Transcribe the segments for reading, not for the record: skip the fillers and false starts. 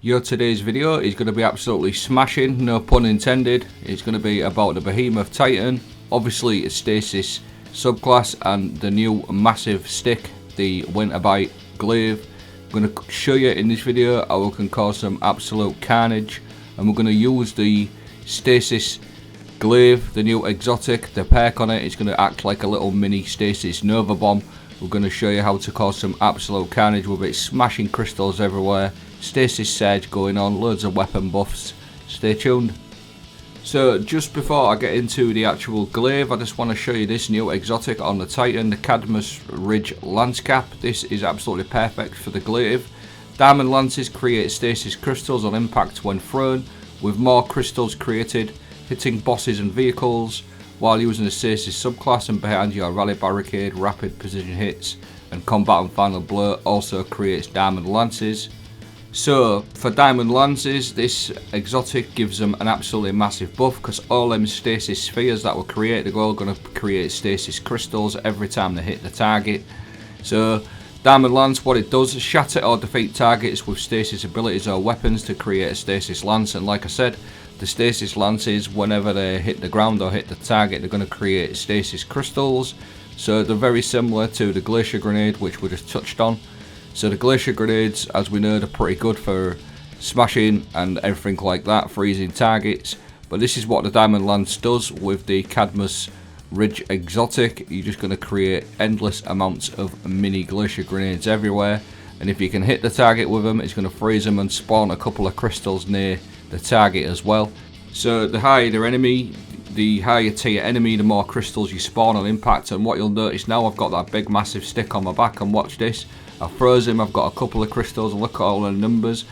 Your today's video is going to be absolutely smashing, no pun intended. It's going to be about the Behemoth Titan, obviously a Stasis subclass, and the new massive stick, the Winterbite glaive. I'm going to show you in this video how we can cause some absolute carnage, and we're going to use the Stasis glaive, the new exotic. The perk on it is going to act like a little mini Stasis Nova bomb. We're going to show you how to cause some absolute carnage with it, smashing crystals everywhere. Stasis Surge going on, loads of weapon buffs. Stay tuned. So just before I get into the actual glaive, I just want to show you this new exotic on the Titan, the Cadmus Ridge Lance Cap. This is absolutely perfect for the glaive. Diamond lances create stasis crystals on impact when thrown, with more crystals created, hitting bosses and vehicles while using the stasis subclass, and behind your rally barricade, rapid precision hits and combat and final blow also creates diamond lances. So for diamond lances, this exotic gives them an absolutely massive buff, because all them stasis spheres that were created are all going to create stasis crystals every time they hit the target. So diamond lance, what it does is shatter or defeat targets with stasis abilities or weapons to create a stasis lance, and like I said, the stasis lances, whenever they hit the ground or hit the target, they're going to create stasis crystals. So they're very similar to the glacier grenade, which we just touched on. So the glacier grenades, as we know, are pretty good for smashing and everything like that, freezing targets. But this is what the diamond lance does with the Cadmus Ridge exotic. You're just going to create endless amounts of mini glacier grenades everywhere, and if you can hit the target with them, it's going to freeze them and spawn a couple of crystals near the target as well. So the higher the enemy, the higher tier enemy, the more crystals you spawn on impact. And what you'll notice now, I've got that big massive stick on my back, and watch this. I froze him, I've got a couple of crystals, and look at all the numbers.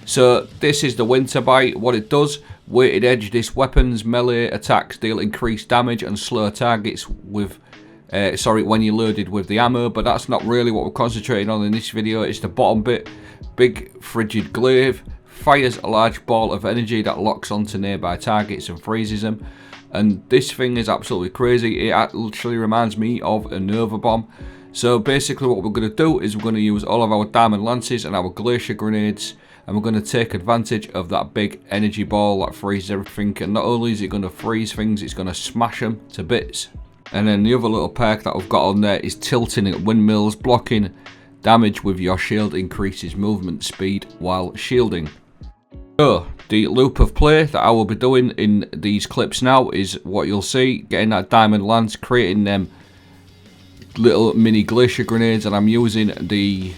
So this is the Winterbite. What it does, weighted edge, this weapons melee attacks deal increased damage and slow targets with when you're loaded with the ammo, but that's not really what we're concentrating on in this video. It's the bottom bit. Big frigid glaive fires a large ball of energy that locks onto nearby targets and freezes them, and this thing is absolutely crazy. It literally reminds me of a Nova bomb. So basically what we're going to do is we're going to use all of our diamond lances and our glacier grenades, and we're going to take advantage of that big energy ball that freezes everything. And not only is it going to freeze things, it's going to smash them to bits. And then the other little perk that we've got on there is tilting at windmills. Blocking damage with your shield increases movement speed while shielding. So the loop of play that I will be doing in these clips now is what you'll see: getting that diamond lance, creating them little mini glacier grenades, and I'm using the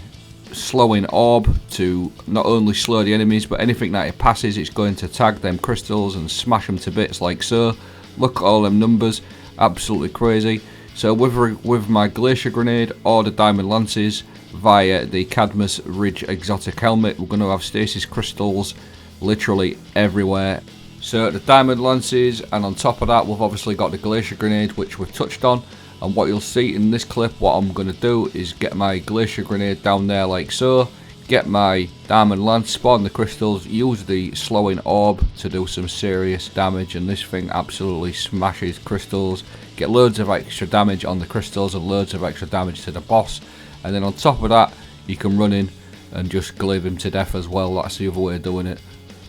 slowing orb to not only slow the enemies, but anything that it passes, it's going to tag them crystals and smash them to bits like so. Look at all them numbers, absolutely crazy. So with my glacier grenade or the diamond lances via the Cadmus Ridge exotic helmet, we're going to have stasis crystals literally everywhere. So the diamond lances, and on top of that we've obviously got the glacier grenade, which we've touched on. And what you'll see in this clip, what I'm going to do is get my glacier grenade down there like so, get my diamond lance, spawn the crystals, use the slowing orb to do some serious damage, and this thing absolutely smashes crystals. Get loads of extra damage on the crystals and loads of extra damage to the boss, and then on top of that you can run in and just glaive him to death as well. That's the other way of doing it.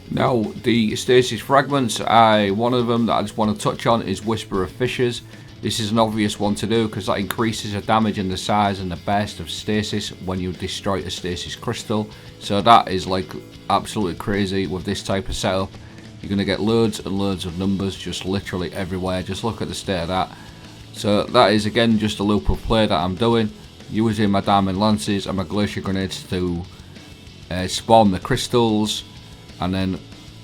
Now the stasis fragments, one of them that I just want to touch on is Whisper of Fissures. This is an obvious one to do because that increases the damage and the size and the burst of stasis when you destroy a stasis crystal. So that is like absolutely crazy with this type of setup. You're going to get loads and loads of numbers just literally everywhere. Just look at the state of that. So that is again just a loop of play that I'm doing, using my diamond lances and my glacier grenades to spawn the crystals, and then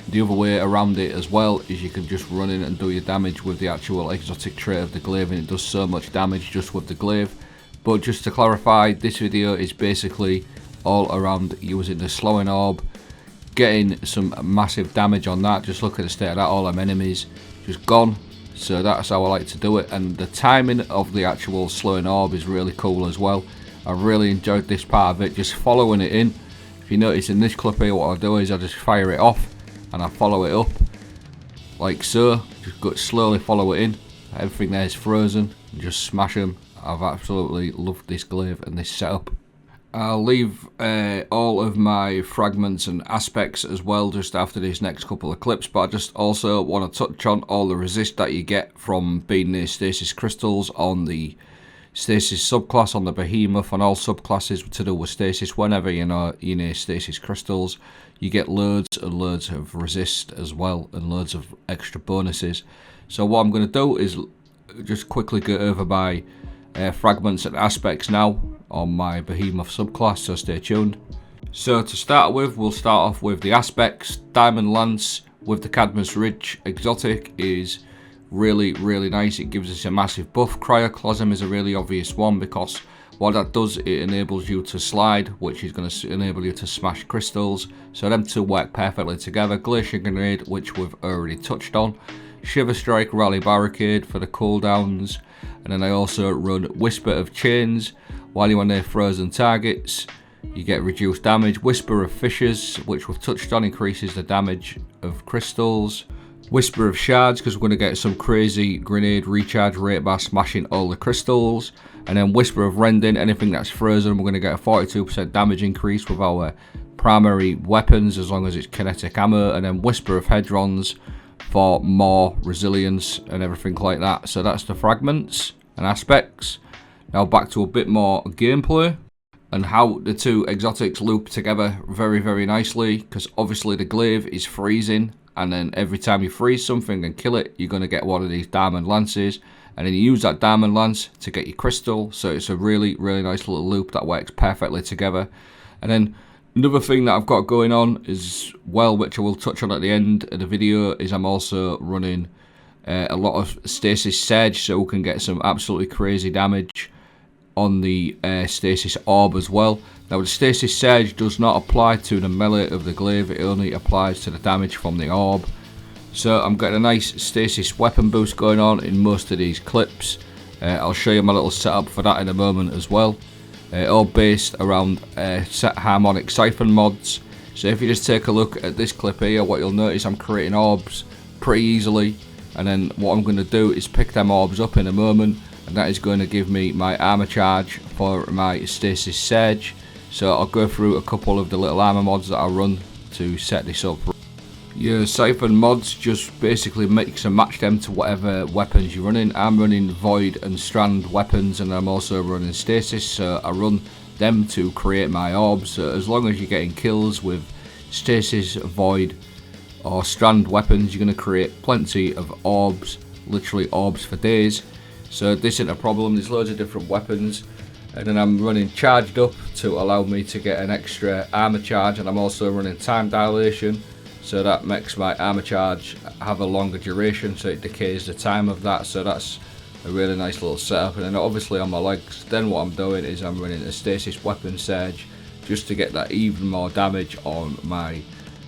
the other way around it as well is you can just run in and do your damage with the actual exotic trait of the glaive, and it does so much damage just with the glaive. But just to clarify, this video is basically all around using the slowing orb, getting some massive damage on that. Just look at the state of that, all them enemies just gone. So that's how I like to do it, and the timing of the actual slowing orb is really cool as well. I really enjoyed this part of it, just following it in. If you notice in this clip here, what I do is I just fire it off and I follow it up like so, just go slowly follow it in. Everything there is frozen, and just smash them. I've absolutely loved this glaive and this setup. I'll leave all of my fragments and aspects as well just after this next couple of clips, but I just also want to touch on all the resist that you get from being near stasis crystals on the stasis subclass, on the Behemoth, and all subclasses to do with stasis. Whenever you're near stasis crystals, you get loads and loads of resist as well, and loads of extra bonuses. So what I'm going to do is just quickly go over my fragments and aspects now on my Behemoth subclass, so stay tuned. So to start with, we'll start off with the aspects. Diamond Lance with the Cadmus Ridge exotic is really nice. It gives us a massive buff. Cryoclasm is a really obvious one, because what that does, it enables you to slide, which is going to enable you to smash crystals, so them two work perfectly together. Glacier Grenade, which we've already touched on. Shiver Strike, Rally Barricade for the cooldowns, and then I also run Whisper of Chains. While you're on their frozen targets, you get reduced damage. Whisper of Fissures, which we've touched on, increases the damage of crystals. Whisper of Shards, because we're going to get some crazy grenade recharge rate by smashing all the crystals. And then Whisper of Rending, anything that's frozen, we're going to get a 42% damage increase with our primary weapons, as long as it's kinetic ammo. And then Whisper of Hedrons for more resilience and everything like that. So that's the fragments and aspects. Now back to a bit more gameplay and how the two exotics loop together very nicely, because obviously the glaive is freezing, and then every time you freeze something and kill it, you're going to get one of these diamond lances, and then you use that diamond lance to get your crystal. So it's a really nice little loop that works perfectly together. And then another thing that I've got going on is, well, which I will touch on at the end of the video, is I'm also running a lot of Stasis Surge, so we can get some absolutely crazy damage on the Stasis Orb as well. Now the Stasis Surge does not apply to the melee of the glaive, it only applies to the damage from the orb. So I'm getting a nice Stasis weapon boost going on in most of these clips. I'll show you my little setup for that in a moment as well. All based around set harmonic siphon mods. So if you just take a look at this clip here, what you'll notice, I'm creating orbs pretty easily, and then what I'm going to do is pick them orbs up in a moment, and that is going to give me my armor charge for my Stasis Surge. So I'll go through a couple of the little armor mods that I run to set this up. Your siphon mods, just basically mix and match them to whatever weapons you're running. I'm running Void and Strand weapons, and I'm also running Stasis, so I run them to create my orbs. So as long as you're getting kills with Stasis, Void or Strand weapons, you're going to create plenty of orbs, literally orbs for days. So this isn't a problem. There's loads of different weapons, and then I'm running Charged Up to allow me to get an extra armor charge, and I'm also running Time Dilation, so that makes my armor charge have a longer duration, so it decays the time of that. So that's a really nice little setup. And then obviously on my legs, then what I'm doing is I'm running a Stasis Weapon Surge just to get that even more damage on my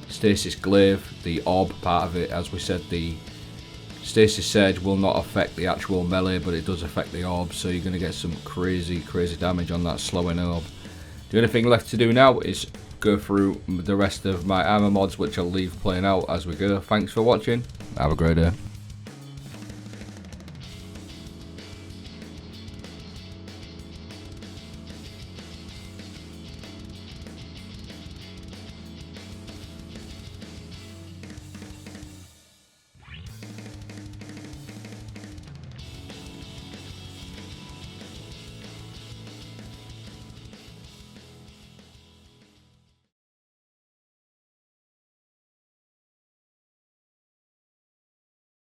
Stasis Glaive, the orb part of it. As we said, the Stasis Surge will not affect the actual melee, but it does affect the orb, so you're going to get some crazy damage on that slowing orb. The only thing left to do now is go through the rest of my armor mods, which I'll leave playing out as we go. Thanks for watching. Have a great day.